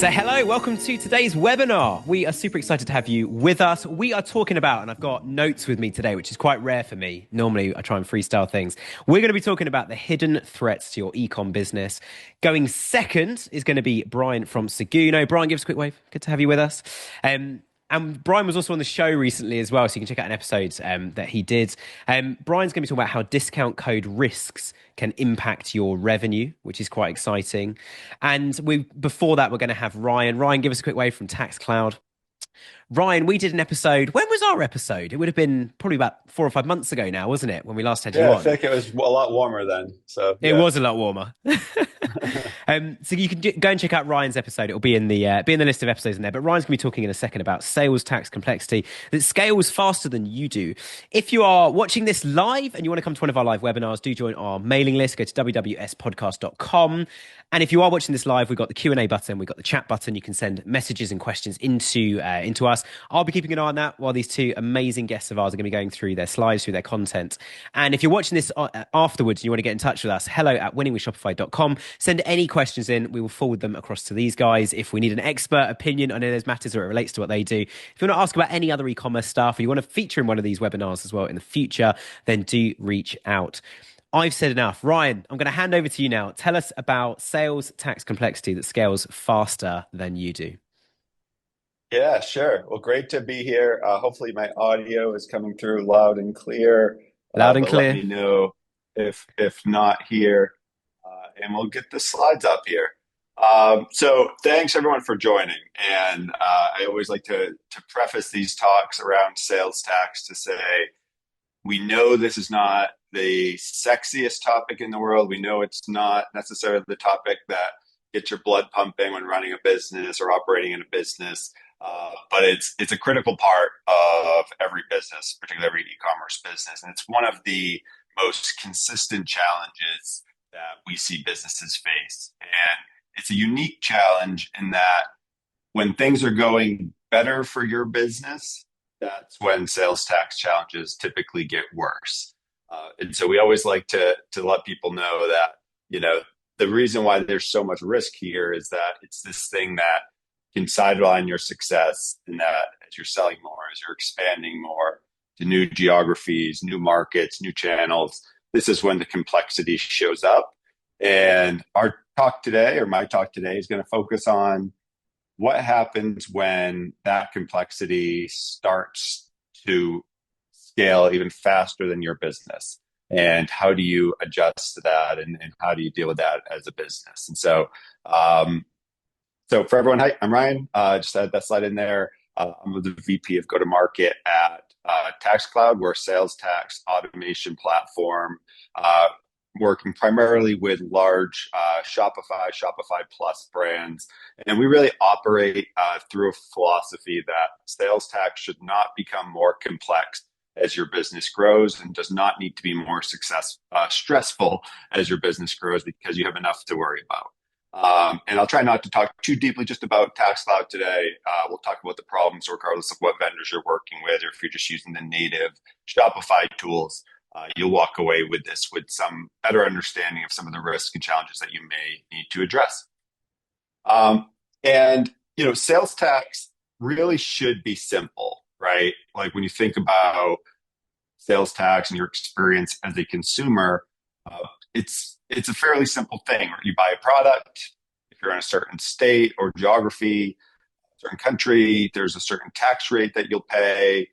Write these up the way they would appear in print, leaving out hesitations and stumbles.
So hello, welcome to today's webinar. We are super excited to have you with us. We are talking about, and I've got notes with me today, which is quite rare for me. Normally I try and freestyle things. We're going to be talking about the hidden threats to your ecom business. Going second is going to be Brian from Seguno. Brian, give us a quick wave. Good to have you with us. And Brian was also on the show recently as well, so you can check out an episode that he did. Brian's going to be talking about how discount code risks can impact your revenue, which is quite exciting. And before that, we're going to have Ryan. Ryan, give us a quick wave from TaxCloud. Ryan, we did an episode. When was our episode? It would have been probably about 4 or 5 months ago now, wasn't it? When we last had you on. I think it was a lot warmer then. So It was a lot warmer. So you can go and check out Ryan's episode. It'll be in the list of episodes in there. But Ryan's going to be talking in a second about sales tax complexity that scales faster than you do. If you are watching this live and you want to come to one of our live webinars, do join our mailing list. Go to wwspodcast.com. And if you are watching this live, we've got the Q&A button, we've got the chat button. You can send messages and questions into us. I'll be keeping an eye on that while these two amazing guests of ours are going to be going through their slides, through their content. And if you're watching this afterwards and you want to get in touch with us, hello@winningwithshopify.com. Send any questions in. We will forward them across to these guys. If we need an expert opinion on any of those matters or it relates to what they do, if you want to ask about any other e-commerce stuff or you want to feature in one of these webinars as well in the future, then do reach out. I've said enough. Ryan, I'm going to hand over to you now. Tell us about sales tax complexity that scales faster than you do. Yeah, sure. Well, great to be here. Hopefully my audio is coming through loud and clear. Loud and clear. Let me know if not here, and we'll get the slides up here. So thanks everyone for joining. And I always like to preface these talks around sales tax to say, we know this is not the sexiest topic in the world. We know it's not necessarily the topic that gets your blood pumping when running a business or operating in a business. But it's a critical part of every business, particularly every e-commerce business. And it's one of the most consistent challenges that we see businesses face. And it's a unique challenge in that when things are going better for your business, that's when sales tax challenges typically get worse. And so we always like to let people know that, the reason why there's so much risk here is that it's this thing that can sideline your success, and that as you're selling more, as you're expanding more to new geographies, new markets, new channels, this is when the complexity shows up. And our talk today, or my talk today, is going to focus on what happens when that complexity starts to scale even faster than your business, and how do you adjust to that, and how do you deal with that as a business. And so for everyone, hi, I'm Ryan. Just add that slide in there. I'm the VP of go-to-market at TaxCloud. We're a sales tax automation platform, working primarily with large Shopify Plus brands. And we really operate through a philosophy that sales tax should not become more complex as your business grows, and does not need to be more stressful as your business grows, because you have enough to worry about. And I'll try not to talk too deeply just about TaxCloud today. We'll talk about the problems regardless of what vendors you're working with, or if you're just using the native Shopify tools. You'll walk away with some better understanding of some of the risks and challenges that you may need to address. Sales tax really should be simple, right? Like when you think about sales tax and your experience as a consumer, it's a fairly simple thing. You buy a product. If you're in a certain state or geography, certain country, there's a certain tax rate that you'll pay.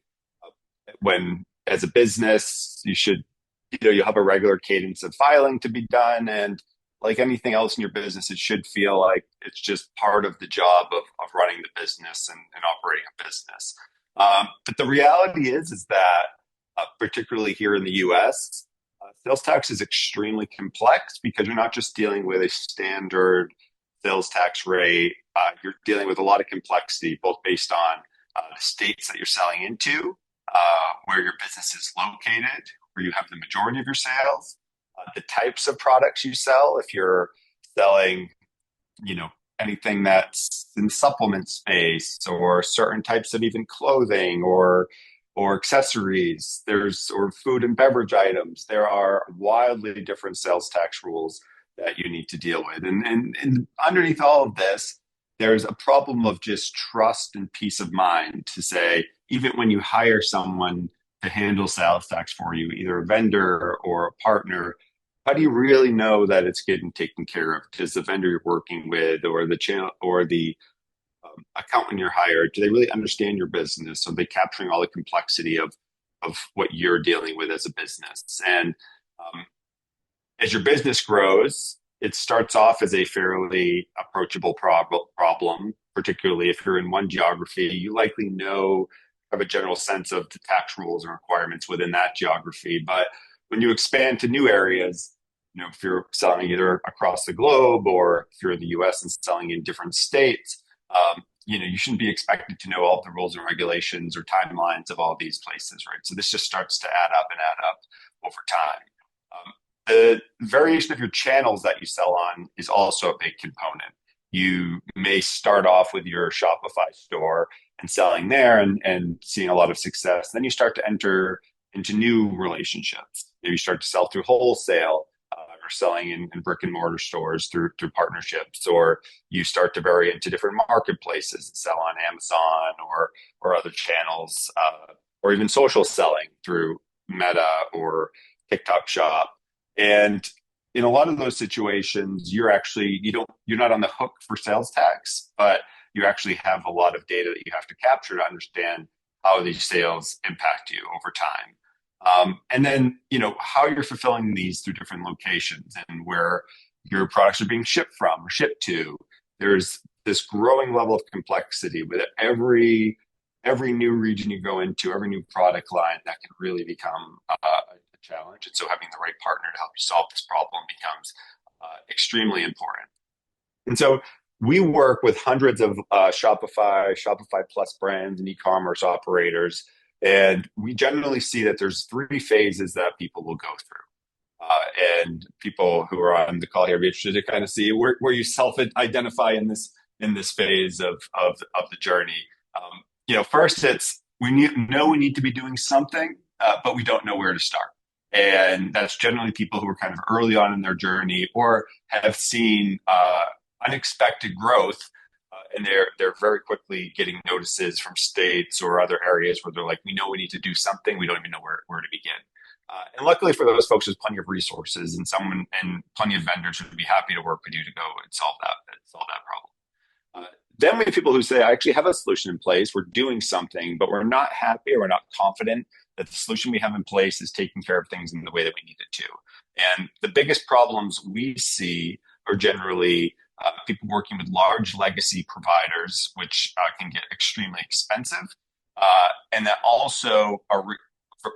When as a business, you'll have a regular cadence of filing to be done. And like anything else in your business, it should feel like it's just part of the job of running the business and operating a business. But the reality is that, particularly here in the US, sales tax is extremely complex, because you're not just dealing with a standard sales tax rate. You're dealing with a lot of complexity, both based on the states that you're selling into, where your business is located, where you have the majority of your sales, the types of products you sell. If you're selling, anything that's in the supplement space, or certain types of even clothing or accessories, or food and beverage items, there are wildly different sales tax rules that you need to deal with. And underneath all of this, there's a problem of just trust and peace of mind to say, even when you hire someone to handle sales tax for you, either a vendor or a partner, how do you really know that it's getting taken care of? Does the vendor you're working with or the channel or the accountant you're hired, do they really understand your business? Are they capturing all the complexity of what you're dealing with as a business? And um, as your business grows, it starts off as a fairly approachable problem, particularly if you're in one geography. You likely have a general sense of the tax rules and requirements within that geography. But when you expand to new areas, if you're selling either across the globe or if you're in the US and selling in different states, you shouldn't be expected to know all the rules and regulations or timelines of all these places, right? So this just starts to add up over time. The variation of your channels that you sell on is also a big component. You may start off with your Shopify store and selling there and seeing a lot of success. Then you start to enter into new relationships. You start to sell through wholesale or selling in brick and mortar stores through partnerships, or you start to vary into different marketplaces and sell on Amazon or other channels, or even social selling through Meta or TikTok Shop. And in a lot of those situations, you're not on the hook for sales tax, but you actually have a lot of data that you have to capture to understand how these sales impact you over time. And then, how you're fulfilling these through different locations and where your products are being shipped from or shipped to. There's this growing level of complexity with every new region you go into, every new product line that can really become a challenge. And so having the right partner to help you solve this problem becomes extremely important. And so we work with hundreds of Shopify Plus brands and e-commerce operators. And we generally see that there's three phases that people will go through. And people who are on the call here be interested to kind of see where you self-identify in this phase of the journey. First we need to be doing something, but we don't know where to start. And that's generally people who are kind of early on in their journey or have seen unexpected growth, and they're very quickly getting notices from states or other areas where they're like, we know we need to do something, we don't even know where to begin. And luckily for those folks, there's plenty of resources and plenty of vendors who would be happy to work with you to go and solve that problem. Then we have people who say, I actually have a solution in place. We're doing something, but we're not happy or we're not confident that the solution we have in place is taking care of things in the way that we need it to. And the biggest problems we see are generally people working with large legacy providers, which can get extremely expensive, and that also are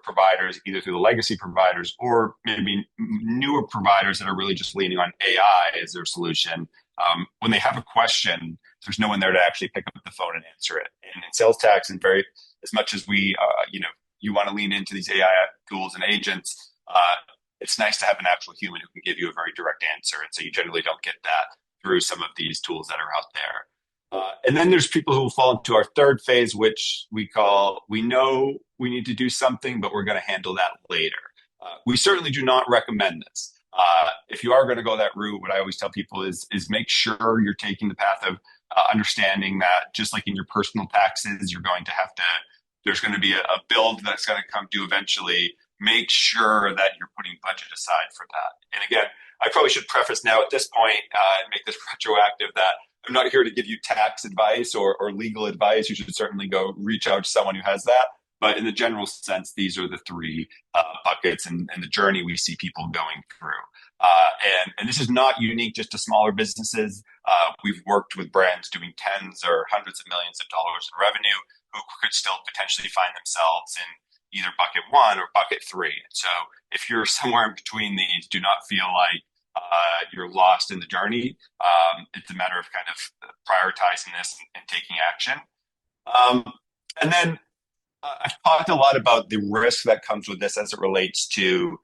providers either through the legacy providers or maybe newer providers that are really just leaning on AI as their solution. When they have a question, there's no one there to actually pick up the phone and answer it. And in sales tax, and as much as you want to lean into these AI tools and agents, it's nice to have an actual human who can give you a very direct answer. And so you generally don't get that through some of these tools that are out there. And then there's people who fall into our third phase, which we know we need to do something, but we're going to handle that later. We certainly do not recommend this. If you are going to go that route, what I always tell people is make sure you're taking the path of understanding that just like in your personal taxes, there's going to be a build that's going to come due eventually. Make sure that you're putting budget aside for that. And again, I probably should preface now at this point and make this retroactive that I'm not here to give you tax advice or legal advice. You should certainly go reach out to someone who has that. But in the general sense, these are the three buckets and the journey we see people going through. And this is not unique just to smaller businesses. We've worked with brands doing tens or hundreds of millions of dollars in revenue who could still potentially find themselves in either bucket one or bucket three. So if you're somewhere in between these, do not feel like you're lost in the journey. It's a matter of kind of prioritizing this and taking action. And then I've talked a lot about the risk that comes with this as it relates to,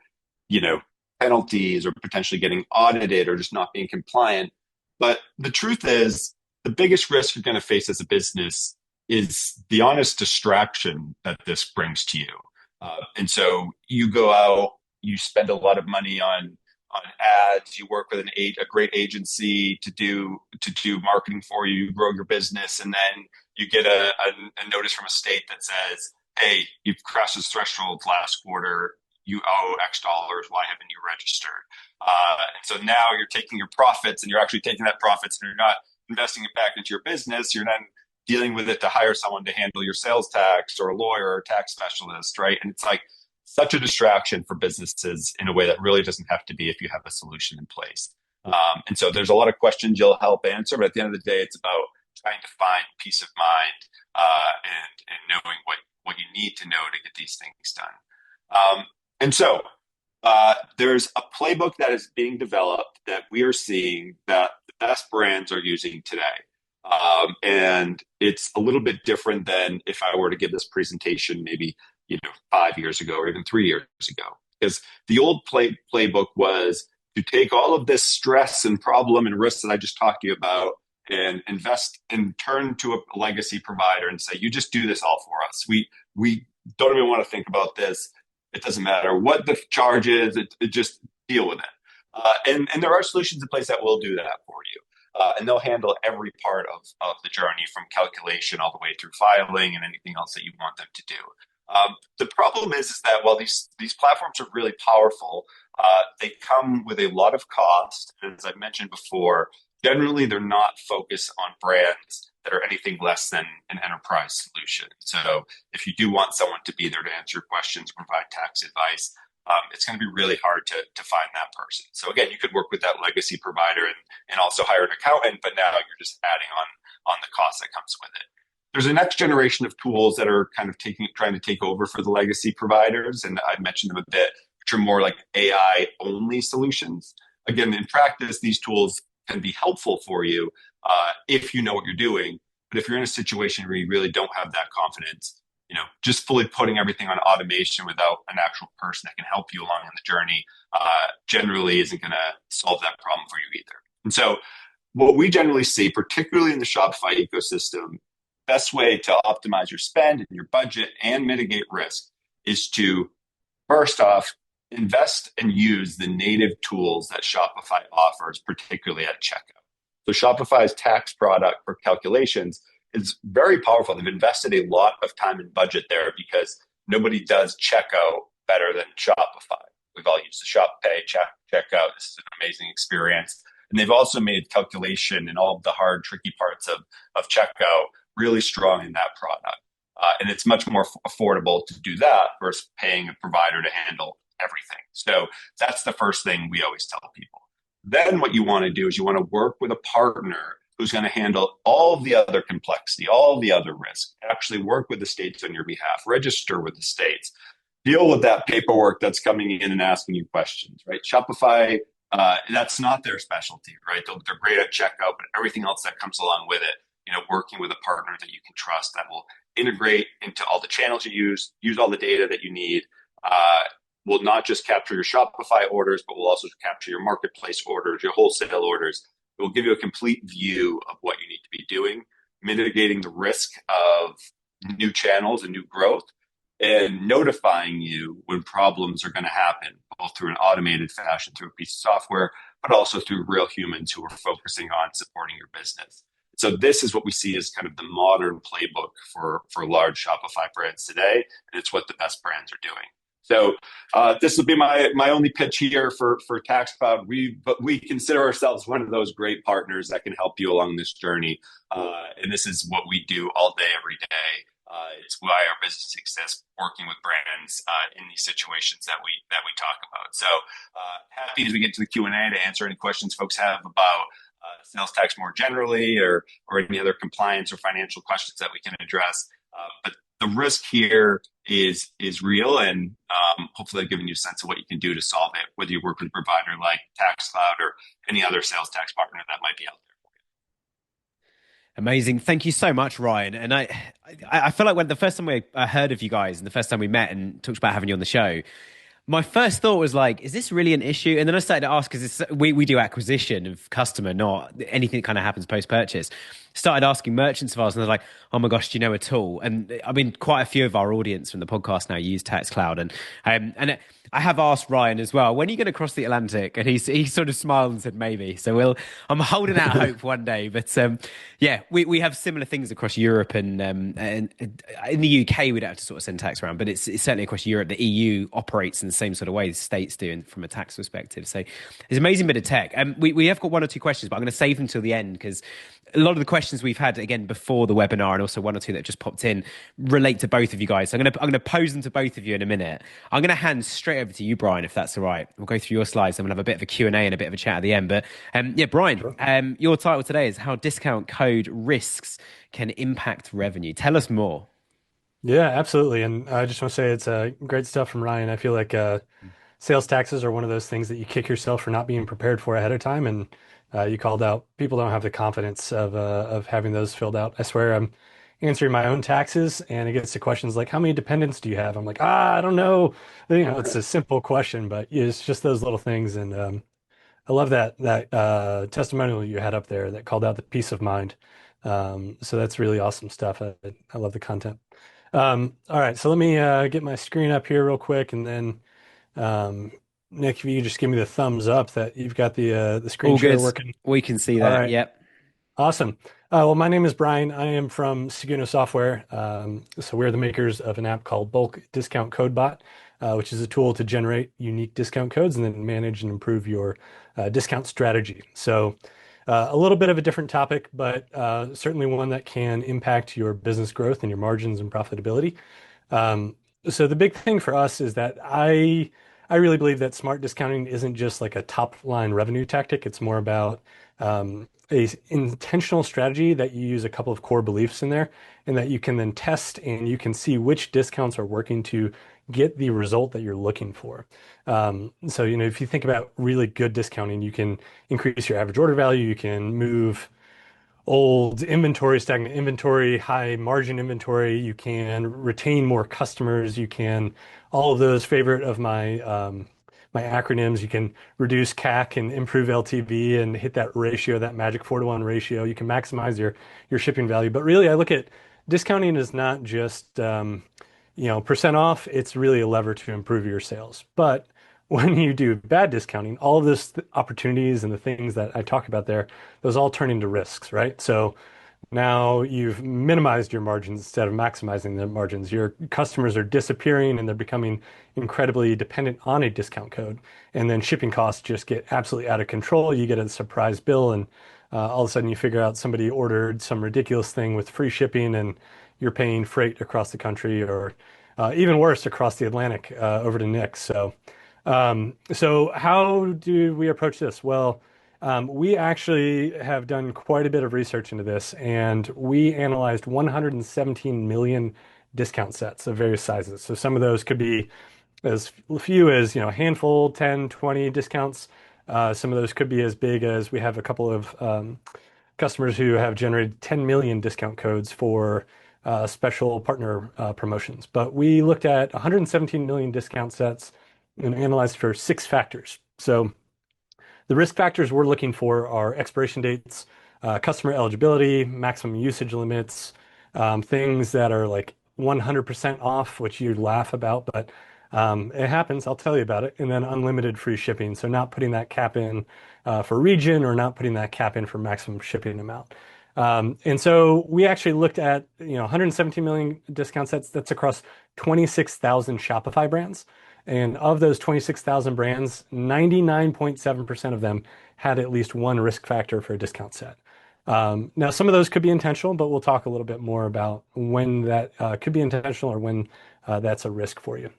penalties or potentially getting audited or just not being compliant. But the truth is, the biggest risk you're going to face as a business is the honest distraction that this brings to you. And so you go out, you spend a lot of money on on ads. You work with a great agency to do marketing for you. You grow your business, and then you get a notice from a state that says, "Hey, you've crossed this threshold last quarter. You owe X dollars. Why haven't you registered?" And so now you're taking your profits, and you're actually taking that profits, and you're not investing it back into your business. You're then dealing with it to hire someone to handle your sales tax, or a lawyer or a tax specialist, right? And it's like such a distraction for businesses in a way that really doesn't have to be if you have a solution in place. And so there's a lot of questions you'll help answer, but at the end of the day, it's about trying to find peace of mind and knowing what you need to know to get these things done. And so there's a playbook that is being developed that we are seeing that the best brands are using today. And it's a little bit different than if I were to give this presentation maybe 5 years ago or even 3 years ago. Because the old playbook was to take all of this stress and problem and risk that I just talked to you about and invest and turn to a legacy provider and say, you just do this all for us. We don't even want to think about this. It doesn't matter what the charge is. It just deal with it. And there are solutions in place that will do that for you. And they'll handle every part of the journey from calculation all the way through filing and anything else that you want them to do. The problem is that while these platforms are really powerful, they come with a lot of cost. And as I mentioned before, generally they're not focused on brands that are anything less than an enterprise solution. So if you do want someone to be there to answer questions, provide tax advice, it's going to be really hard to find that person. So again, you could work with that legacy provider and also hire an accountant, but now you're just adding on the cost that comes with it. There's a next generation of tools that are kind of trying to take over for the legacy providers, and I mentioned them a bit, which are more like AI-only solutions. Again, in practice, these tools can be helpful for you if you know what you're doing. But if you're in a situation where you really don't have that confidence, just fully putting everything on automation without an actual person that can help you along in the journey generally isn't going to solve that problem for you either. And so what we generally see, particularly in the Shopify ecosystem, best way to optimize your spend and your budget and mitigate risk is to, first off, invest and use the native tools that Shopify offers, particularly at checkout. So Shopify's tax product for calculations is very powerful. They've invested a lot of time and budget there because nobody does checkout better than Shopify. We've all used the Shop Pay checkout. This is an amazing experience. And they've also made calculation and all of the hard, tricky parts of checkout really strong in that product. And it's much more affordable to do that versus paying a provider to handle everything. So that's the first thing we always tell people. Then what you want to do is you want to work with a partner who's going to handle all of the other complexity, all of the other risk, actually work with the states on your behalf, register with the states, deal with that paperwork that's coming in and asking you questions, right? Shopify, that's not their specialty, right? They're great at checkout, but everything else that comes along with it, working with a partner that you can trust that will integrate into all the channels you use all the data that you need, will not just capture your Shopify orders, but will also capture your marketplace orders, your wholesale orders. It will give you a complete view of what you need to be doing, mitigating the risk of new channels and new growth, and notifying you when problems are going to happen, both through an automated fashion, through a piece of software, but also through real humans who are focusing on supporting your business. So this is what we see as kind of the modern playbook for large Shopify brands today, and it's what the best brands are doing. So this will be my only pitch here for TaxCloud. But we consider ourselves one of those great partners that can help you along this journey, and this is what we do all day, every day. It's why our business exists, working with brands in these situations that we talk about. So happy as we get to the Q&A to answer any questions folks have about sales tax more generally, or any other compliance or financial questions that we can address. But the risk here is real, and hopefully I've given you a sense of what you can do to solve it, whether you work with a provider like TaxCloud or any other sales tax partner that might be out there. Amazing. Thank you so much, Ryan. And I feel like when the first time I heard of you guys and the first time we met and talked about having you on the show, my first thought was like, is this really an issue? And then I started to ask, because we do acquisition of customer, not anything that kind of happens post-purchase. Started asking merchants of ours, and they're like, oh my gosh, do you know a tool? And I mean, quite a few of our audience from the podcast now use TaxCloud. And I have asked Ryan as well, when are you going to cross the Atlantic? And he sort of smiled and said maybe. So I'm holding out hope one day. But yeah, we have similar things across Europe and in the UK we don't have to sort of send tax around, but it's certainly across Europe. The EU operates in the same sort of way the states do from a tax perspective. So it's an amazing bit of tech. We have got one or two questions, but I'm going to save them till the end because a lot of the questions we've had again before the webinar and also one or two that just popped in relate to both of you guys. So I'm gonna pose them to both of you in a minute. I'm gonna hand straight over to you, Brian, if that's all right. We'll go through your slides and we'll have a bit of a Q&A and a bit of a chat at the end. But yeah, Brian, Sure. your title today is How Discount Code Risks Can Impact Revenue. Tell us more. Yeah, absolutely. And I just want to say it's great stuff from Ryan. I feel like sales taxes are one of those things that you kick yourself for not being prepared for ahead of time. And you called out people don't have the confidence of having those filled out. I swear I'm answering my own taxes and it gets to questions like, how many dependents do you have? I'm like, I don't know. It's a simple question, but it's just those little things. And I love that testimonial you had up there that called out the peace of mind. So that's really awesome stuff. I love the content. All right, so let me get my screen up here real quick, and then um, Nick, if you could just give me the thumbs up that you've got the screen All share good. working. We can see All that. right, Yep. awesome. Well, my name is Brian. I am from Seguno Software. So we're the makers of an app called Bulk Discount Code Bot, which is a tool to generate unique discount codes and then manage and improve your discount strategy. So a little bit of a different topic, but certainly one that can impact your business growth and your margins and profitability. Um, so the big thing for us is that I really believe that smart discounting isn't just like a top line revenue tactic. It's more about a intentional strategy that you use a couple of core beliefs in there, and that you can then test and you can see which discounts are working to get the result that you're looking for. So if you think about really good discounting, you can increase your average order value, you can move old inventory, stagnant inventory, high margin inventory. You can retain more customers. You can, all of those favorite of my acronyms. You can reduce CAC and improve LTV and hit that ratio, that magic 4-to-1 ratio. You can maximize your shipping value. But really, I look at discounting as not just percent off. It's really a lever to improve your sales. But when you do bad discounting, all of this opportunities and the things that I talk about there, those all turn into risks, right? So now you've minimized your margins instead of maximizing the margins. Your customers are disappearing and they're becoming incredibly dependent on a discount code. And then shipping costs just get absolutely out of control. You get a surprise bill, and all of a sudden you figure out somebody ordered some ridiculous thing with free shipping and you're paying freight across the country, or even worse, across the Atlantic over to Nick. So how do we approach this? Well, we actually have done quite a bit of research into this, and we analyzed 117 million discount sets of various sizes. So some of those could be as few as, a handful, 10, 20 discounts. Some of those could be as big as we have a couple of customers who have generated 10 million discount codes for special partner promotions. But we looked at 117 million discount sets and analyzed for 6 factors. So the risk factors we're looking for are expiration dates, customer eligibility, maximum usage limits, things that are like 100% off, which you'd laugh about, but it happens. I'll tell you about it. And then unlimited free shipping. So not putting that cap in for region, or not putting that cap in for maximum shipping amount. And so we actually looked at 117 million discount sets. That's across 26,000 Shopify brands. And of those 26,000 brands, 99.7% of them had at least one risk factor for a discount set. Now, some of those could be intentional, but we'll talk a little bit more about when that could be intentional or when that's a risk for you.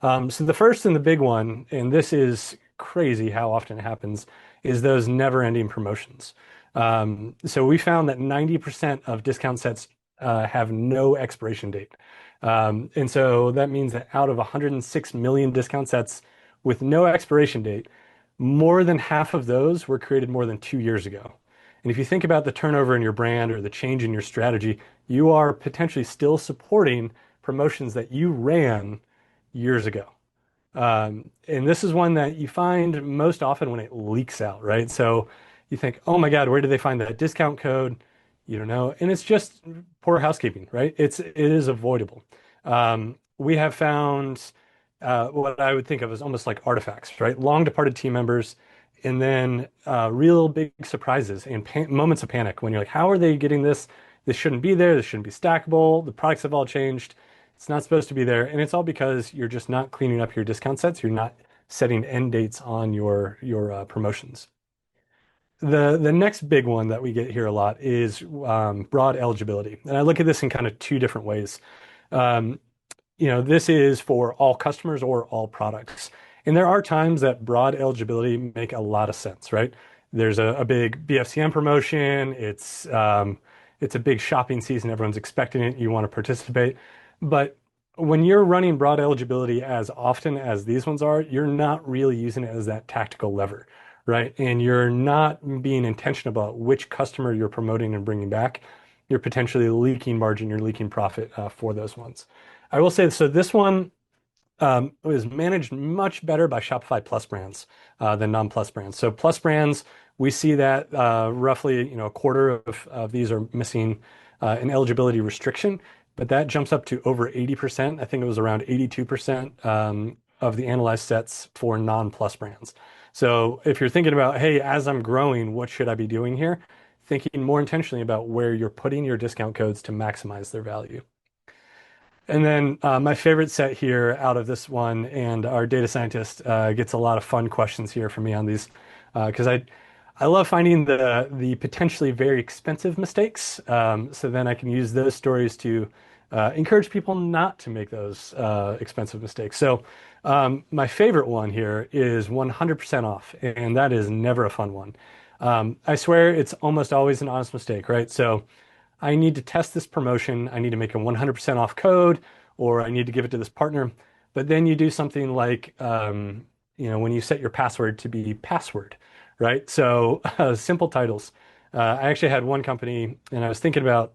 So the first and the big one, and this is crazy how often it happens, is those never-ending promotions. So we found that 90% of discount sets have no expiration date. And so that means that out of 106 million discount sets with no expiration date, more than half of those were created more than 2 years ago. And if you think about the turnover in your brand or the change in your strategy, you are potentially still supporting promotions that you ran years ago. And this is one that you find most often when it leaks out, right? So you think, oh my God, where did they find that discount code? You don't know. And it's just poor housekeeping, right? It is avoidable. We have found what I would think of as almost like artifacts, right? Long departed team members, and then real big surprises and moments of panic when you're like, how are they getting this? This shouldn't be there. This shouldn't be stackable. The products have all changed. It's not supposed to be there. And it's all because you're just not cleaning up your discount sets. You're not setting end dates on your promotions. The next big one that we get here a lot is broad eligibility. And I look at this in kind of two different ways. Um, this is for all customers or all products. And there are times that broad eligibility make a lot of sense, right? There's a big BFCM promotion. It's a big shopping season. Everyone's expecting it. You want to participate. But when you're running broad eligibility as often as these ones are, you're not really using it as that tactical lever, right? And you're not being intentional about which customer you're promoting and bringing back. You're potentially leaking margin, you're leaking profit for those ones. I will say, so this one is managed much better by Shopify Plus brands than non-Plus brands. So Plus brands, we see that roughly a quarter of these are missing an eligibility restriction, but that jumps up to over 80%. I think it was around 82% of the analyzed sets for non-Plus brands. So if you're thinking about, hey, as I'm growing, what should I be doing here? Thinking more intentionally about where you're putting your discount codes to maximize their value. And then my favorite set here out of this one, and our data scientist gets a lot of fun questions here from me on these, because I love finding the potentially very expensive mistakes. So then I can use those stories to encourage people not to make those expensive mistakes. So my favorite one here is 100% off, and that is never a fun one. I swear it's almost always an honest mistake, right? So I need to test this promotion. I need to make a 100% off code, or I need to give it to this partner. But then you do something like, when you set your password to be password, right? So simple titles. I actually had one company, and I was thinking about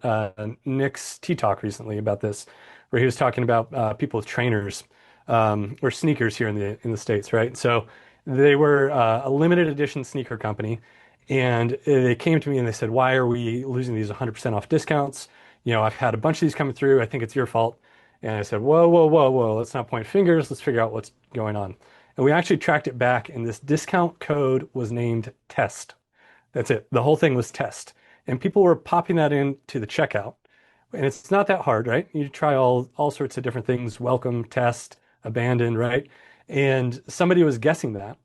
Nick's Tea Talk recently about this, where he was talking about people with trainers or sneakers here in the States, right? So they were a limited edition sneaker company. And they came to me and they said, why are we losing these 100% off discounts? I've had a bunch of these coming through. I think it's your fault. And I said, whoa, whoa, whoa, whoa. Let's not point fingers. Let's figure out what's going on. And we actually tracked it back, and this discount code was named test. That's it. The whole thing was test. And people were popping that into the checkout. And it's not that hard, right? You try all sorts of different things, welcome, test, abandoned, right? And somebody was guessing that,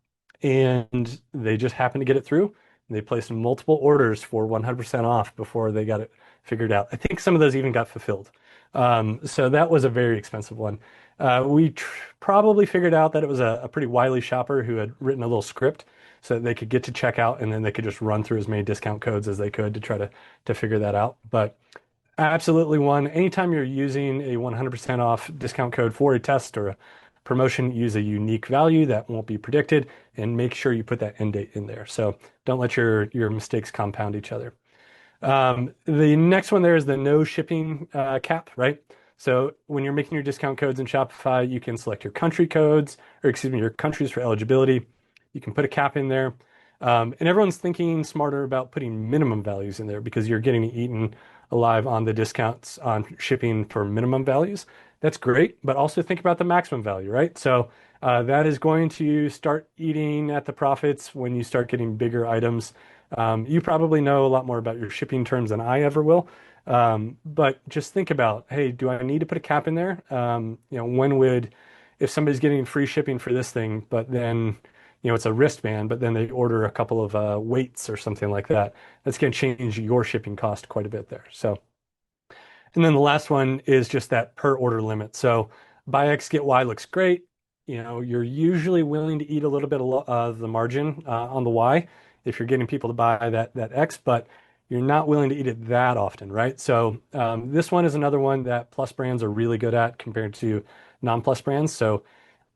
and they just happened to get it through. They placed multiple orders for 100% off before they got it figured out. I think some of those even got fulfilled. So that was a very expensive one. We probably figured out that it was a pretty wily shopper who had written a little script so that they could get to checkout, and then they could just run through as many discount codes as they could to try to figure that out. But absolutely one, anytime you're using a 100% off discount code for a test or a promotion, use a unique value that won't be predicted, and make sure you put that end date in there. So don't let your mistakes compound each other. The next one there is the no shipping cap, right? So when you're making your discount codes in Shopify, you can select your country codes, or excuse me, your countries for eligibility. You can put a cap in there. And everyone's thinking smarter about putting minimum values in there because you're getting eaten alive on the discounts on shipping for minimum values. That's great, but also think about the maximum value, right? So that is going to start eating at the profits when you start getting bigger items. You probably know a lot more about your shipping terms than I ever will. But just think about, hey, do I need to put a cap in there? If somebody's getting free shipping for this thing, but then, it's a wristband, but then they order a couple of weights or something like that, that's going to change your shipping cost quite a bit there. So. And then the last one is just that per order limit. So buy X, get Y looks great. You're usually willing to eat a little bit of the margin on the Y if you're getting people to buy that X, but you're not willing to eat it that often, right? So this one is another one that Plus brands are really good at compared to non-Plus brands. So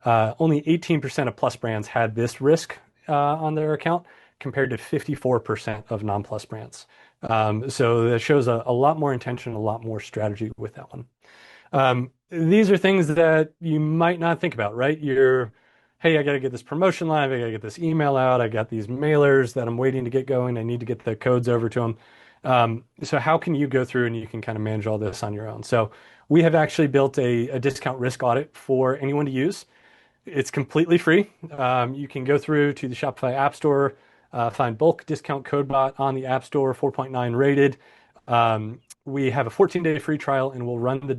only 18% of Plus brands had this risk on their account compared to 54% of non-Plus brands. So that shows a lot more intention, a lot more strategy with that one. These are things that you might not think about, right? Hey, I got to get this promotion live. I got to get this email out. I got these mailers that I'm waiting to get going. I need to get the codes over to them. So how can you go through and you can kind of manage all this on your own? So we have actually built a discount risk audit for anyone to use. It's completely free. You can go through to the Shopify App Store, find bulk discount code bot on the App Store, 4.9 rated. We have a 14-day free trial, and we'll run the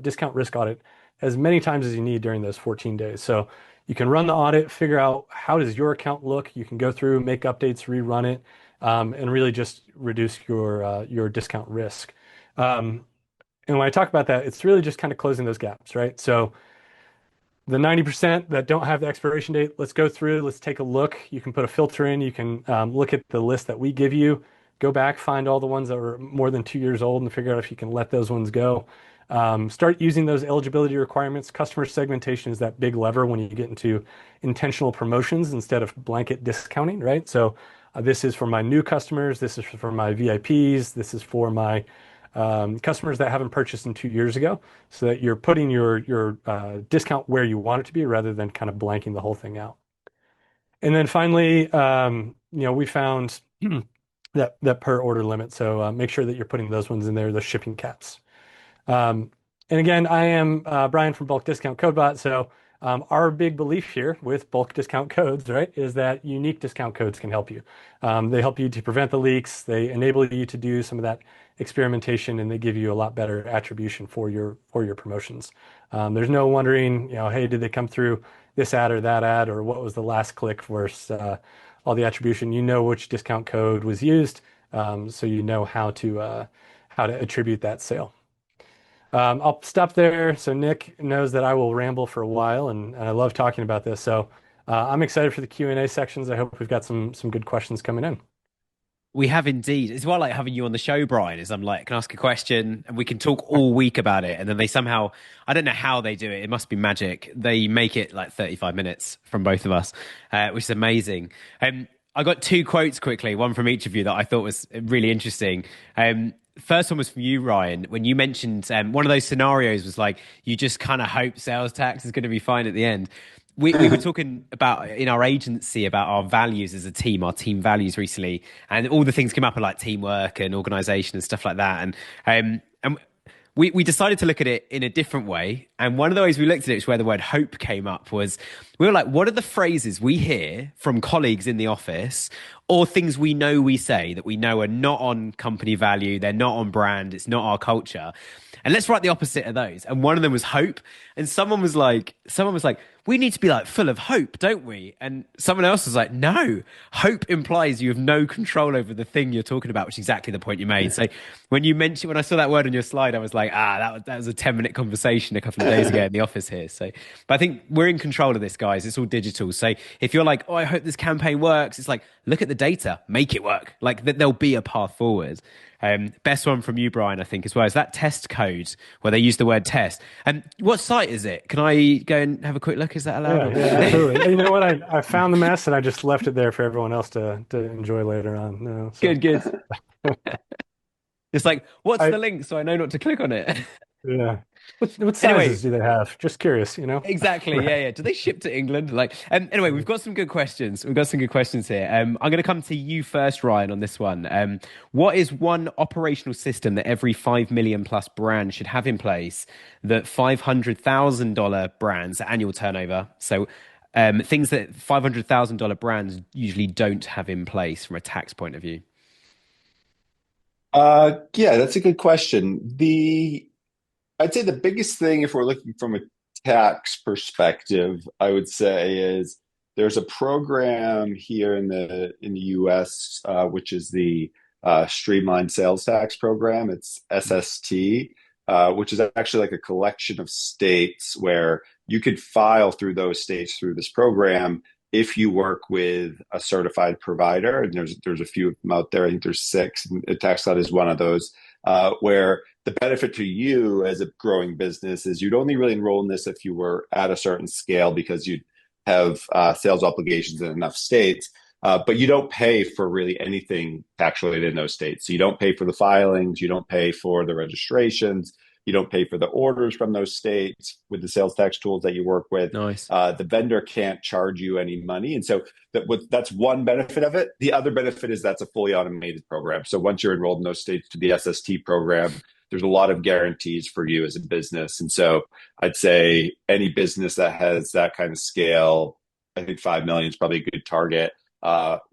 discount risk audit as many times as you need during those 14 days. So you can run the audit, figure out how does your account look. You can go through, make updates, rerun it, and really just reduce your discount risk. And when I talk about that, it's really just kind of closing those gaps, right? So the 90% that don't have the expiration date, let's go through, let's take a look. You can put a filter in, you can look at the list that we give you, go back, find all the ones that are more than 2 years old and figure out if you can let those ones go. Start using those eligibility requirements. Customer segmentation is that big lever when you get into intentional promotions instead of blanket discounting, right? So this is for my new customers, this is for my VIPs, this is for my customers that haven't purchased in 2 years ago, so that you're putting your discount where you want it to be rather than kind of blanking the whole thing out. And then finally, we found that per order limit. So make sure that you're putting those ones in there, the shipping caps. And again, I am Brian from Bulk Discount CodeBot. So our big belief here with bulk discount codes, right, is that unique discount codes can help you. They help you to prevent the leaks. They enable you to do some of that experimentation, and they give you a lot better attribution for your promotions. There's no wondering, hey, did they come through this ad or that ad, or what was the last click versus all the attribution? You know which discount code was used, so you know how to attribute that sale. I'll stop there so Nick knows that I will ramble for a while, and I love talking about this. So I'm excited for the Q&A sections. I hope we've got some good questions coming in. We have indeed. It's why I like having you on the show, Brian, is I'm like, can I ask a question and we can talk all week about it. And then they somehow, I don't know how they do it. It must be magic. They make it like 35 minutes from both of us, which is amazing. I got two quotes quickly, one from each of you that I thought was really interesting. First one was from you, Ryan, when you mentioned one of those scenarios was like, you just kind of hope sales tax is going to be fine at the end. We were talking about in our agency about our values as a team, our team values recently, and all the things came up like teamwork and organization and stuff like that. And we decided to look at it in a different way. And one of the ways we looked at it was where the word hope came up was we were like, what are the phrases we hear from colleagues in the office or things we know we say that we know are not on company value, they're not on brand, it's not our culture. And let's write the opposite of those. And one of them was hope. And someone was like, we need to be like full of hope, don't we? And someone else was like, no, hope implies you have no control over the thing you're talking about, which is exactly the point you made. So when I saw that word on your slide, I was like, that was a 10-minute conversation a couple of days ago in the office here. So, but I think we're in control of this, guys. It's all digital. So if you're like, I hope this campaign works, it's like, look at the data, make it work. Like there'll be a path forward. Best one from you, Brian, I think, as well, is that test code where they use the word test. And what site is it? Can I go and have a quick look? Is that allowed? Yeah, absolutely. You know what? I found the mess and I just left it there for everyone else to enjoy later on. No, so. Good. It's like, what's the link so I know not to click on it? Yeah. What sizes do they have? Just curious, Exactly. Right. Yeah. Do they ship to England? Anyway, we've got some good questions. Here. I'm going to come to you first, Ryan, on this one. What is one operational system that every 5 million plus brand should have in place that $500,000 brands annual turnover? So things that $500,000 brands usually don't have in place from a tax point of view. Yeah, that's a good question. I'd say the biggest thing, if we're looking from a tax perspective, I would say is there's a program here in the US, which is the Streamlined Sales Tax Program. It's SST, which is actually like a collection of states where you could file through those states through this program if you work with a certified provider. And there's a few of them out there. I think there's 6, and TaxCloud is one of those, where the benefit to you as a growing business is you'd only really enroll in this if you were at a certain scale because you'd have sales obligations in enough states, but you don't pay for really anything tax related in those states. So you don't pay for the filings, you don't pay for the registrations, you don't pay for the orders from those states with the sales tax tools that you work with. Nice. The vendor can't charge you any money. And so that's one benefit of it. The other benefit is that's a fully automated program. So once you're enrolled in those states to the SST program, there's a lot of guarantees for you as a business. And so I'd say any business that has that kind of scale, I think 5 million is probably a good target.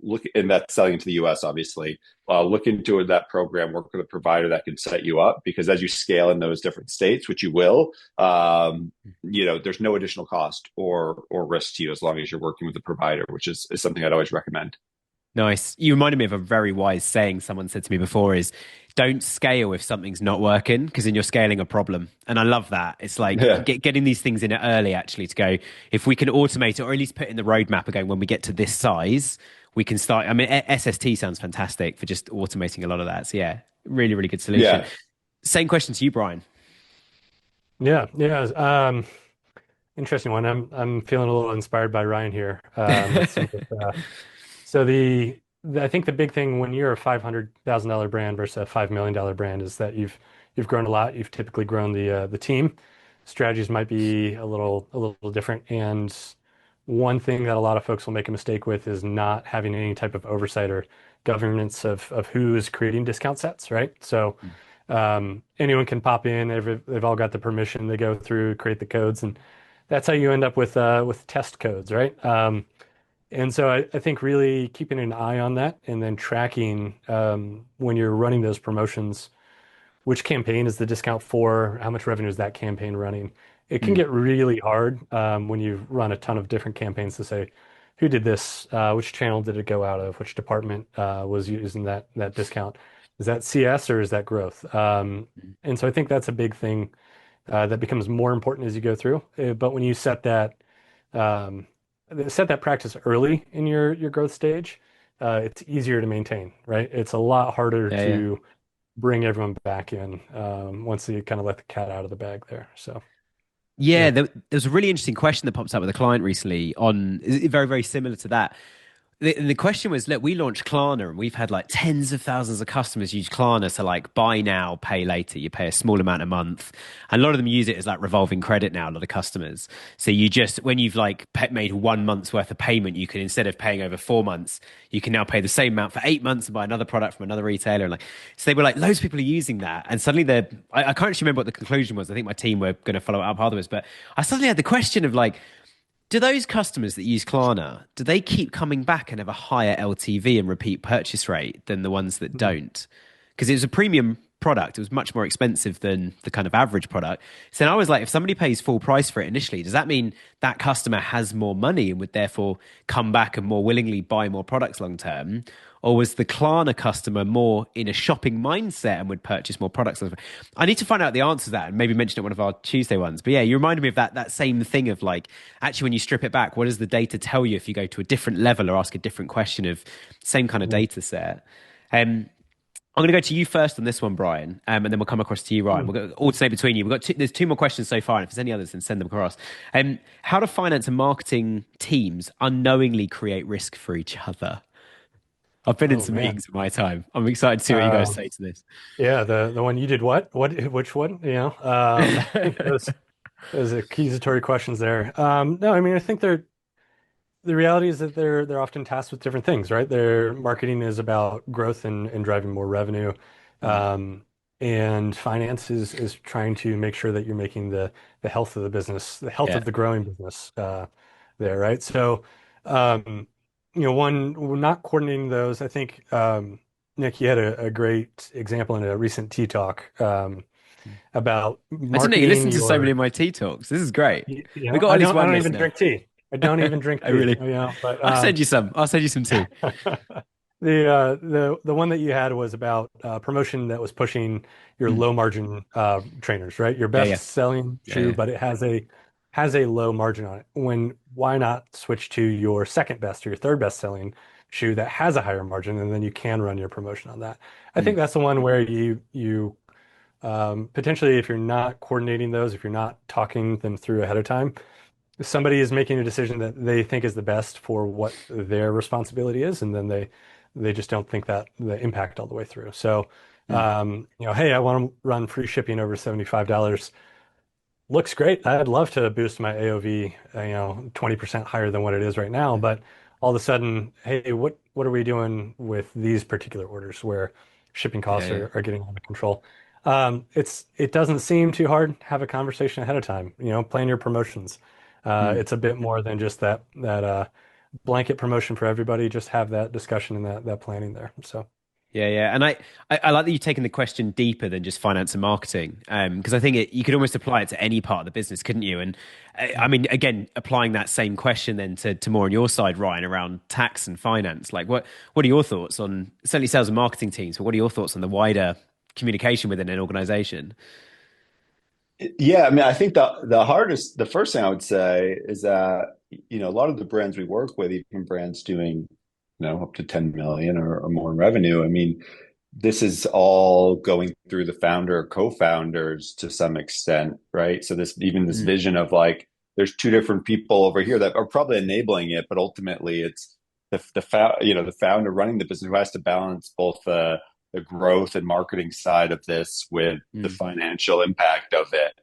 Look, and that's selling into the US, obviously. Look into that program, work with a provider that can set you up, because as you scale in those different states, which you will, there's no additional cost or risk to you as long as you're working with a provider, which is something I'd always recommend. Nice. You reminded me of a very wise saying someone said to me before is don't scale if something's not working because then you're scaling a problem. And I love that. It's like Yeah. getting these things in it early actually to go, if we can automate it or at least put in the roadmap again, when we get to this size, we can start. I mean, SST sounds fantastic for just automating a lot of that. So yeah, really, really good solution. Yeah. Same question to you, Brian. Yeah, yeah. Interesting one. I'm feeling a little inspired by Ryan here. So I think the big thing when you're a $500,000 brand versus a $5 million brand is that you've grown a lot. You've typically grown the team. Strategies might be a little different. And one thing that a lot of folks will make a mistake with is not having any type of oversight or governance of who is creating discount sets, right? So anyone can pop in. They've all got the permission. They go through, create the codes, and that's how you end up with test codes, right? And so I think really keeping an eye on that and then tracking when you're running those promotions, which campaign is the discount for, how much revenue is that campaign running? It can Mm. get really hard when you run a ton of different campaigns to say, who did this? Which channel did it go out of? Which department was using that discount? Is that CS or is that growth? And so I think that's a big thing that becomes more important as you go through. But when you um, set that practice early in your growth stage, it's easier to maintain, right? It's a lot harder Yeah, yeah. to bring everyone back in once you kind of let the cat out of the bag there. So Yeah, yeah. there's a really interesting question that pops up with a client recently on very, very similar to that. The question was, look, we launched Klarna and we've had like tens of thousands of customers use Klarna. So like buy now, pay later. You pay a small amount a month. And a lot of them use it as like revolving credit now, a lot of customers. So you just, when you've like made 1 month's worth of payment, you can, instead of paying over 4 months, you can now pay the same amount for 8 months and buy another product from another retailer. And like, so they were like, loads of people are using that. And suddenly I can't actually remember what the conclusion was. I think my team were going to follow it up afterwards, but I suddenly had the question of like, do those customers that use Klarna, do they keep coming back and have a higher LTV and repeat purchase rate than the ones that Mhm. don't? Because it was a premium product. It was much more expensive than the kind of average product. So then I was like, if somebody pays full price for it initially, does that mean that customer has more money and would therefore come back and more willingly buy more products long term? Or was the Klarna customer more in a shopping mindset and would purchase more products? I need to find out the answer to that and maybe mention it one of our Tuesday ones. But yeah, you reminded me of that same thing of like, actually, when you strip it back, what does the data tell you if you go to a different level or ask a different question of same kind of Mhm. data set? I'm going to go to you first on this one, Brian, and then we'll come across to you, Ryan. Mhm. We'll go, alternate between you. There's two more questions so far, and if there's any others, then send them across. How do finance and marketing teams unknowingly create risk for each other? I've been in Oh some man. meetings in my time. I'm excited to see what you guys Um, say to this. yeah, the one you did what? Which one? I think those accusatory questions there. No, I mean I think the reality is that they're often tasked with different things, right? Their marketing is about growth and driving more revenue. Mm, Um, and finance is trying to make sure that you're making the health of the business, the health yeah. of the growing business there, right? So um, one we're not coordinating those. I think Nick, you had a great example in a recent Tea Talk about I didn't know you marketing listened to so many your of my tea talks. This is great. We got I at least don't one even listener. drink tea. I don't even drink I tea, really. but I'll send you some. I'll send you some tea. the one that you had was about promotion that was pushing your Mm. low margin trainers, right? Your Yeah, best yeah, selling yeah, shoe, yeah. but it has a low margin on it. Why not switch to your second best or your third best selling shoe that has a higher margin, and then you can run your promotion on that. I think Mm. that's the one where you potentially, if you're not coordinating those, if you're not talking them through ahead of time, somebody is making a decision that they think is the best for what their responsibility is, and then they just don't think that the impact all the way through. So, Mm. hey, I want to run free shipping over $75. Looks great. I'd love to boost my AOV, 20% higher than what it is right now, but all of a sudden, hey, what are we doing with these particular orders where shipping Yeah, costs yeah. are getting out of control? It doesn't seem too hard. Have a conversation ahead of time. Plan your promotions. Mm. It's a bit more than just that blanket promotion for everybody. Just have that discussion and that planning there. So. Yeah, yeah, and I like that you've taken the question deeper than just finance and marketing, because I think you could almost apply it to any part of the business, couldn't you? And I mean, again, applying that same question then to more on your side, Ryan, around tax and finance. Like, what are your thoughts on certainly sales and marketing teams, but what are your thoughts on the wider communication within an organization? Yeah, I mean, I think the first thing I would say is that, a lot of the brands we work with, even brands doing, up to 10 million or more in revenue. I mean, this is all going through the founder or co-founders to some extent, right? So this Mm, vision of like, there's two different people over here that are probably enabling it, but ultimately it's the founder running the business who has to balance both the growth and marketing side of this with the mm, financial impact of it.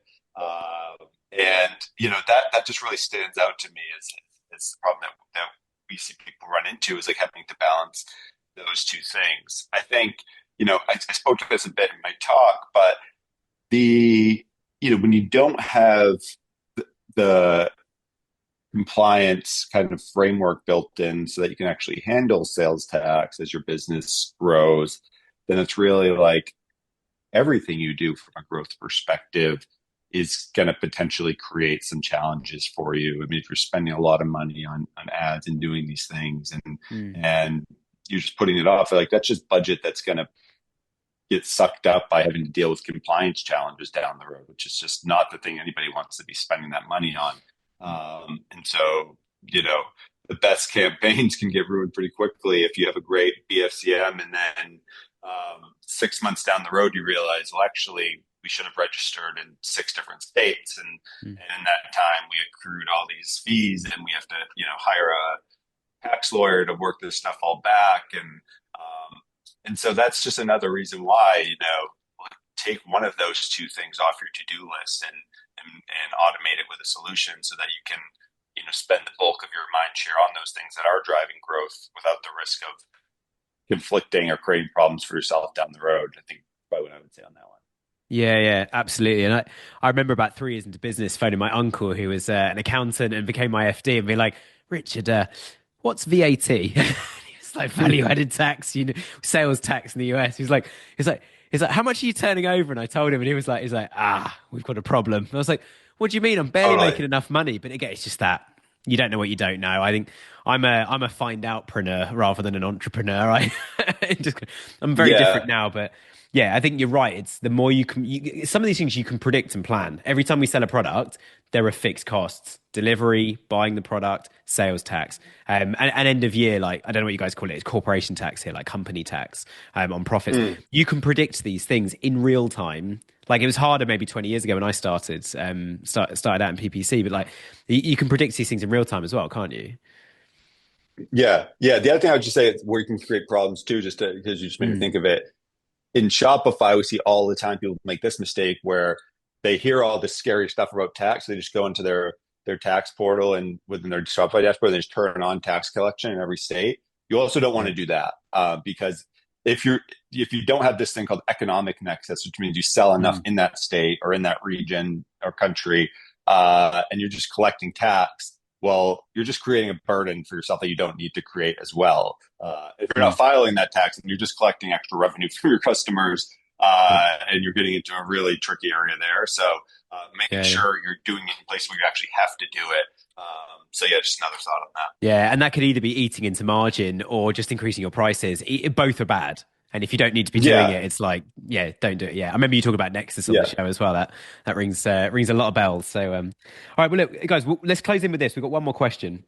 And that just really stands out to me as the problem that we see people run into is like having to balance those two things. I think, I spoke to this a bit in my talk, but when you don't have the compliance kind of framework built in so that you can actually handle sales tax as your business grows, then it's really like everything you do from a growth perspective is going to potentially create some challenges for you. I mean, if you're spending a lot of money on ads and doing these things mm, and you're just putting it off, like that's just budget that's going to get sucked up by having to deal with compliance challenges down the road, which is just not the thing anybody wants to be spending that money on. And so, the best campaigns can get ruined pretty quickly if you have a great BFCM and then 6 months down the road you realize, well, actually, we should have registered in 6 different states, mm. and in that time we accrued all these fees, and we have to, hire a tax lawyer to work this stuff all back, and so that's just another reason why, take one of those two things off your to-do list and automate it with a solution so that you can, spend the bulk of your mind share on those things that are driving growth without the risk of conflicting or creating problems for yourself down the road. I think probably what I would say on that one. Yeah, yeah, absolutely. And I remember about 3 years into business, phoning my uncle, who was an accountant and became my FD, and be like, Richard, what's VAT? It's like value added tax, sales tax in the US. He's like, how much are you turning over? And I told him, and he's like, we've got a problem. And I was like, what do you mean? I'm barely Totally. making enough money. But again, it's just that you don't know what you don't know. I think I'm a find outpreneur rather than an entrepreneur. Just, I'm very different Yeah. now, but yeah, I think you're right. It's the more some of these things you can predict and plan. Every time we sell a product, there are fixed costs: delivery, buying the product, sales tax, and end of year. Like I don't know what you guys call it. It's corporation tax here, like company tax on profits. Mm. You can predict these things in real time. Like it was harder maybe 20 years ago when I started out in PPC, but like you can predict these things in real time as well, can't you? Yeah. Yeah. The other thing I would just say is where you can create problems too, because you just made me Mm, think of it. In Shopify, we see all the time people make this mistake where they hear all this scary stuff about tax. They just go into their tax portal and within their Shopify dashboard, they just turn on tax collection in every state. You also don't want yeah. to do that because if you don't have this thing called economic nexus, which means you sell enough Mm, in that state or in that region or country, and you're just collecting tax, well, you're just creating a burden for yourself that you don't need to create as well. If you're not mm, filing that tax and you're just collecting extra revenue from your customers, yeah, and you're getting into a really tricky area there. So making yeah, yeah. sure you're doing it in a place where you actually have to do it. So yeah, just another thought on that. Yeah, and that could either be eating into margin or just increasing your prices. Both are bad. And if you don't need to be doing Yeah, it, it's like, yeah, don't do it. Yeah, I remember you talking about Nexus on the yeah. show as well. That rings a lot of bells. So, all right, well, look, guys, let's close in with this. We've got one more question.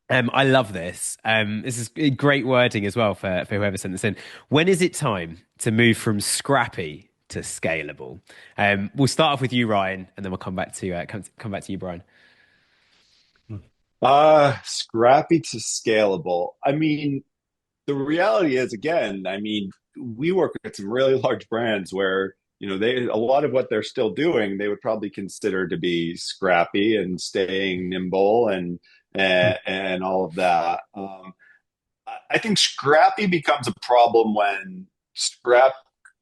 I love this. This is great wording as well for whoever sent this in. When is it time to move from scrappy to scalable? We'll start off with you, Ryan, and then we'll come back to come back to you, Brian. Scrappy to scalable. I mean, the reality is, again, I mean, we work with some really large brands where, they a lot of what they're still doing, they would probably consider to be scrappy and staying nimble and all of that. I think scrappy becomes a problem when scrap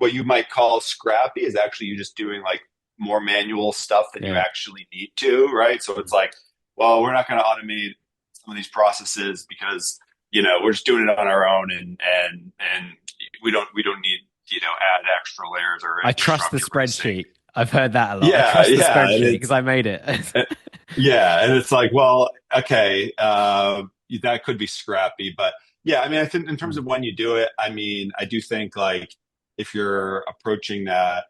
what you might call scrappy is actually you just doing like more manual stuff than you Yeah. actually need to, right? So it's like, well, we're not going to automate some of these processes because we're just doing it on our own, and we don't need add extra layers or I trust the infrastructure for the spreadsheet. sake. I've heard that a lot. I Yeah, trust the yeah, and spreadsheet because I made it. uh, yeah, and it's like, well, okay, that could be scrappy, but yeah, I mean, I think in terms Mm. of when you do it, I mean, I do think like if you're approaching that,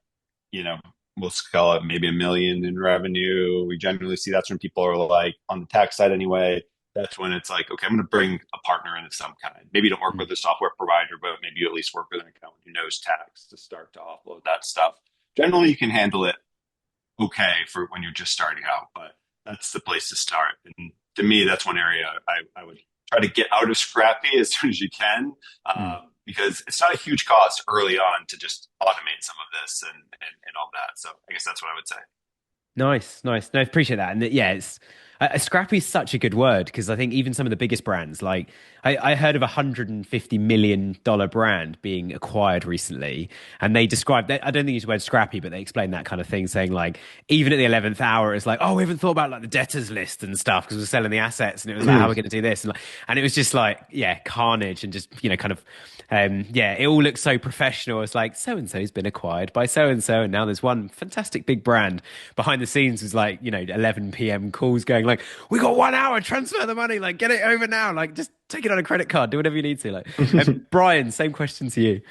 you know, we'll call it maybe 1 million in revenue. We generally see that's when people are like on the tax side anyway. That's when it's like, okay, I'm going to bring a partner in of some kind. Maybe you don't work Mm. with a software provider, but maybe you at least work with an accountant who knows tax to start to offload that stuff. Generally, you can handle it okay for when you're just starting out, but that's the place to start. And to me, that's one area I would try to get out of scrappy as soon as you can, Mm. because it's not a huge cost early on to just automate some of this and all that. So I guess that's what I would say. Nice, nice. No, I appreciate that. And yeah, it's scrappy is such a good word because I think even some of the biggest brands, like I heard of $150 million brand being acquired recently, and they described that. I don't think they use the word scrappy, but they explained that kind of thing, saying like even at the 11th hour, it's like, oh, we haven't thought about like the debtors list and stuff because we're selling the assets, and it was like, how are we going to do this? And it was just like, yeah, carnage and just kind of. Yeah, it all looks so professional. It's like so and so's been acquired by so and so, and now there's one fantastic big brand behind the scenes. Was like 11 p.m. calls going like, we got 1 hour, transfer the money, like get it over now, like just take it on a credit card, do whatever you need to. Like, Brian, same question to you.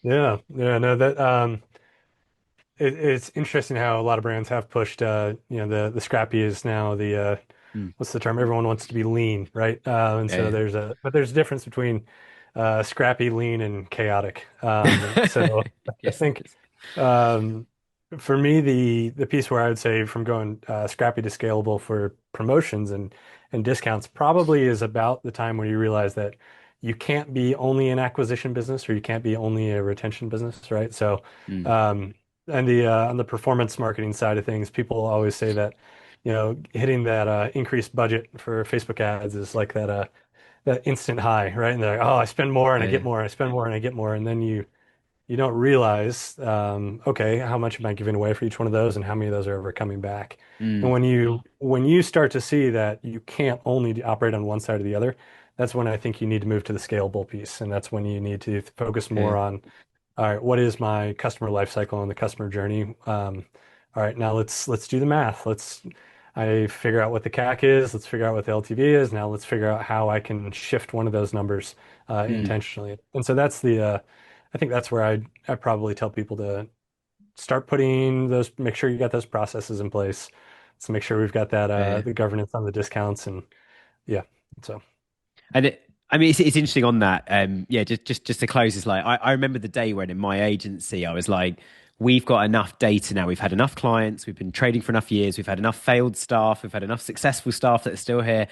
Yeah, yeah, no, that it's interesting how a lot of brands have pushed the scrappy is now the Mm. what's the term? Everyone wants to be lean, right? And Yeah, so yeah. there's a difference between scrappy, lean, and chaotic. So I Yes, think yes. um, for me the piece where I would say from going scrappy to scalable for promotions and discounts probably is about the time where you realize that you can't be only an acquisition business or you can't be only a retention business, right? So Mm. um, and the on the performance marketing side of things, people always say that hitting that increased budget for Facebook ads is like that instant high, right? And they're like, oh, I spend more and I Yeah, get yeah. more, I spend more and I get more, and then you don't realize, okay, how much am I giving away for each one of those, and how many of those are ever coming back? And Mm. when you start to see that you can't only operate on one side or the other, that's when I think you need to move to the scalable piece, and that's when you need to focus Yeah. more on, all right, what is my customer life cycle and the customer journey? All right, now let's do the math. I figure out what the CAC is. Let's figure out what the LTV is. Now let's figure out how I can shift one of those numbers Mm. intentionally. And so I think that's where I probably tell people to start putting those, make sure you got those processes in place. Let's make sure we've got that Yeah, yeah. the governance on the discounts and yeah. So And I mean, it's interesting on that. Yeah, just to close, it's like I remember the day when in my agency I was like, we've got enough data now. We've had enough clients. We've been trading for enough years. We've had enough failed staff. We've had enough successful staff that are still here.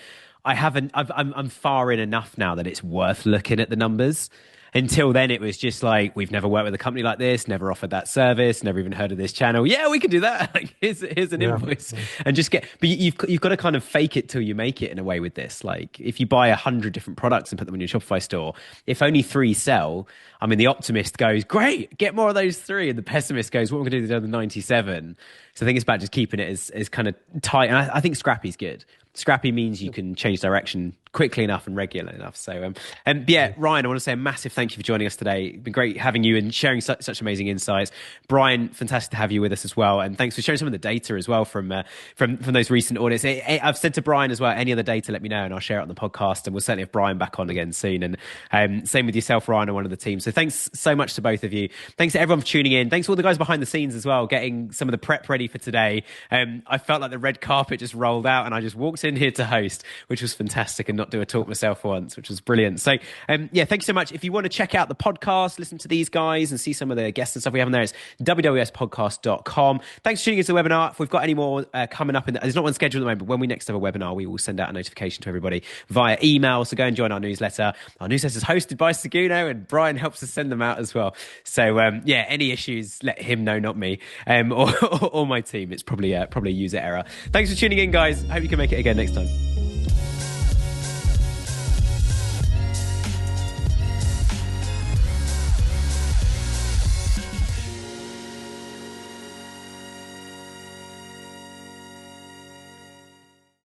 I haven't. I'm far in enough now that it's worth looking at the numbers. Until then, it was just like we've never worked with a company like this, never offered that service, never even heard of this channel. Yeah, we can do that. Like, here's an yeah. invoice, and just get. But you've got to kind of fake it till you make it in a way with this. Like if you buy 100 different products and put them in your Shopify store, if only three sell, I mean, the optimist goes, "Great, get more of those three," and the pessimist goes, "What am I going to do with the other 97?" So I think it's about just keeping it as kind of tight. And I think Scrappy's good. Scrappy means you can change direction quickly enough and regular enough. So, and yeah, Ryan, I want to say a massive thank you for joining us today. It's been great having you and sharing such amazing insights. Brian, fantastic to have you with us as well, and thanks for sharing some of the data as well from those recent audits. I've said to Brian as well, any other data, let me know, and I'll share it on the podcast. And we'll certainly have Brian back on again soon. And same with yourself, Ryan, and one of the team. So thanks so much to both of you. Thanks to everyone for tuning in. Thanks to all the guys behind the scenes as well, getting some of the prep ready for today. I felt like the red carpet just rolled out, and I just walked in here to host, which was fantastic, and not do a talk myself once, which was brilliant. So yeah, thank you so much. If you want to check out the podcast, listen to these guys and see some of the guests and stuff we have in there, it's wwspodcast.com. Thanks for tuning into the webinar. If we've got any more coming up, there's not one scheduled at the moment, but when we next have a webinar, we will send out a notification to everybody via email. So go and join our newsletter. Our newsletter is hosted by Seguno, and Brian helps us send them out as well. So yeah, any issues, let him know, not me, or my team. It's probably a user error. Thanks for tuning in, guys. Hope you can make it again next time.